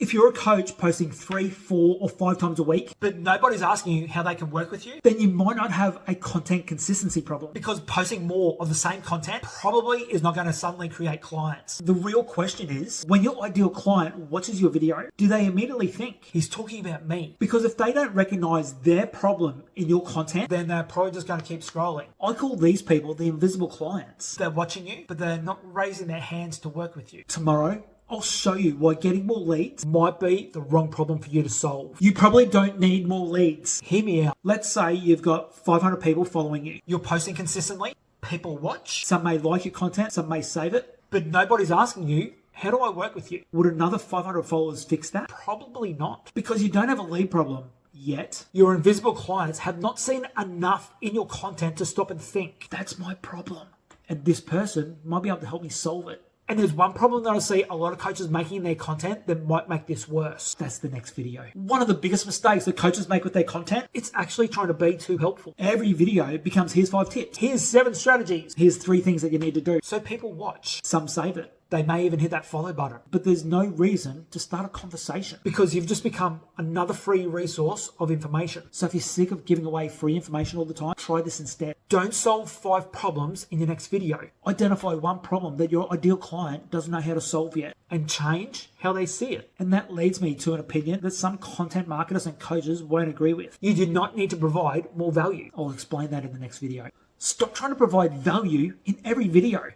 If you're a coach posting 3, 4, or 5 times a week, but nobody's asking you how they can work with you, then you might not have a content consistency problem, because posting more of the same content probably is not going to suddenly create clients. The real question is, when your ideal client watches your video, do they immediately think he's talking about me? Because if they don't recognize their problem in your content, then they're probably just going to keep scrolling. I call these people the invisible clients. They're watching you, but they're not raising their hands to work with you. Tomorrow, I'll show you why getting more leads might be the wrong problem for you to solve. You probably don't need more leads. Hear me out. Let's say you've got 500 people following you. You're posting consistently. People watch. Some may like your content, some may save it, but nobody's asking you, how do I work with you? Would another 500 followers fix that? Probably not, because you don't have a lead problem yet. Your invisible clients have not seen enough in your content to stop and think, that's my problem, and this person might be able to help me solve it. And there's one problem that I see a lot of coaches making in their content that might make this worse. That's the next video. One of the biggest mistakes that coaches make with their content, it's actually trying to be too helpful. Every video becomes, here's 5 tips, here's 7 strategies, here's 3 things that you need to do. So people watch, some save it. They may even hit that follow button, but there's no reason to start a conversation, because you've just become another free resource of information. So if you're sick of giving away free information all the time, try this instead. Don't solve 5 problems in your next video. Identify one problem that your ideal client doesn't know how to solve yet, and change how they see it. And that leads me to an opinion that some content marketers and coaches won't agree with. You do not need to provide more value. I'll explain that in the next video. Stop trying to provide value in every video.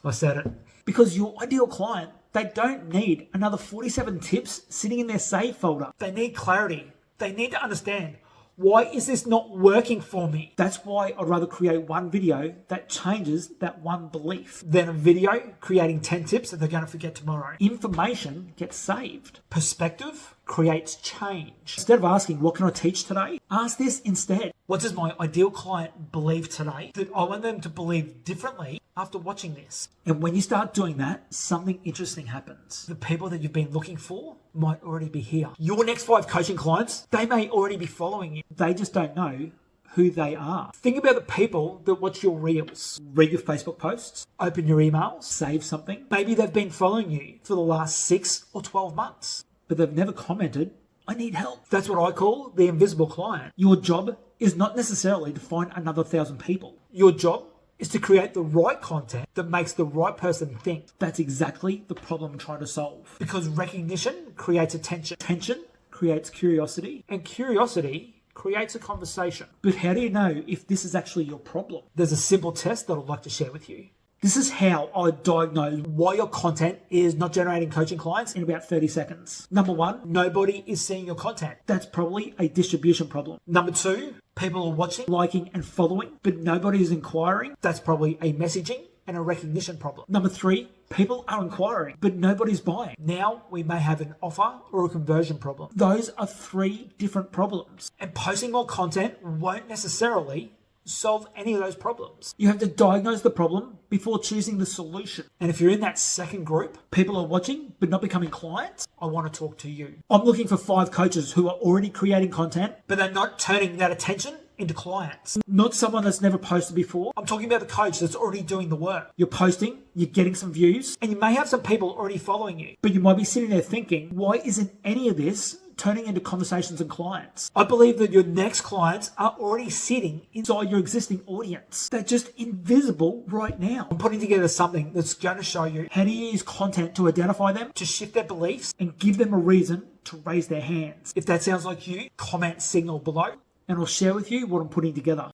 I said it. Because your ideal client, they don't need another 47 tips sitting in their save folder. They need clarity. They need to understand, why is this not working for me? That's why I'd rather create one video that changes that one belief than a video creating 10 tips that they're going to forget tomorrow. Information gets saved. Perspective creates change. Instead of asking, what can I teach today? Ask this instead. What does my ideal client believe today that I want them to believe differently after watching this? And when you start doing that, something interesting happens. The people that you've been looking for might already be here. Your next 5 coaching clients, they may already be following you. They just don't know who they are. Think about the people that watch your reels, read your Facebook posts, open your emails, save something. Maybe they've been following you for the last 6 or 12 months, but they've never commented, I need help. That's what I call the invisible client. Your job is not necessarily to find another 1,000 people. Your job is to create the right content that makes the right person think. That's exactly the problem I'm trying to solve. Because recognition creates attention. Attention creates curiosity. And curiosity creates a conversation. But how do you know if this is actually your problem? There's a simple test that I'd like to share with you. This is how I diagnose why your content is not generating coaching clients in about 30 seconds. Number 1, nobody is seeing your content. That's probably a distribution problem. Number 2, people are watching, liking, and following, but nobody is inquiring. That's probably a messaging and a recognition problem. Number 3, people are inquiring, but nobody's buying. Now we may have an offer or a conversion problem. Those are 3 different problems. And posting more content won't necessarily solve any of those problems. You have to diagnose the problem before choosing the solution. And if you're in that second group, people are watching but not becoming clients, I want to talk to you. I'm looking for 5 coaches who are already creating content, but they're not turning that attention into clients. Not someone that's never posted before. I'm talking about the coach that's already doing the work. You're posting, you're getting some views, and you may have some people already following you, but you might be sitting there thinking, why isn't any of this turning into conversations and clients? I believe that your next clients are already sitting inside your existing audience. They're just invisible right now. I'm putting together something that's going to show you how to use content to identify them, to shift their beliefs, and give them a reason to raise their hands. If that sounds like you, comment signal below, and I'll share with you what I'm putting together.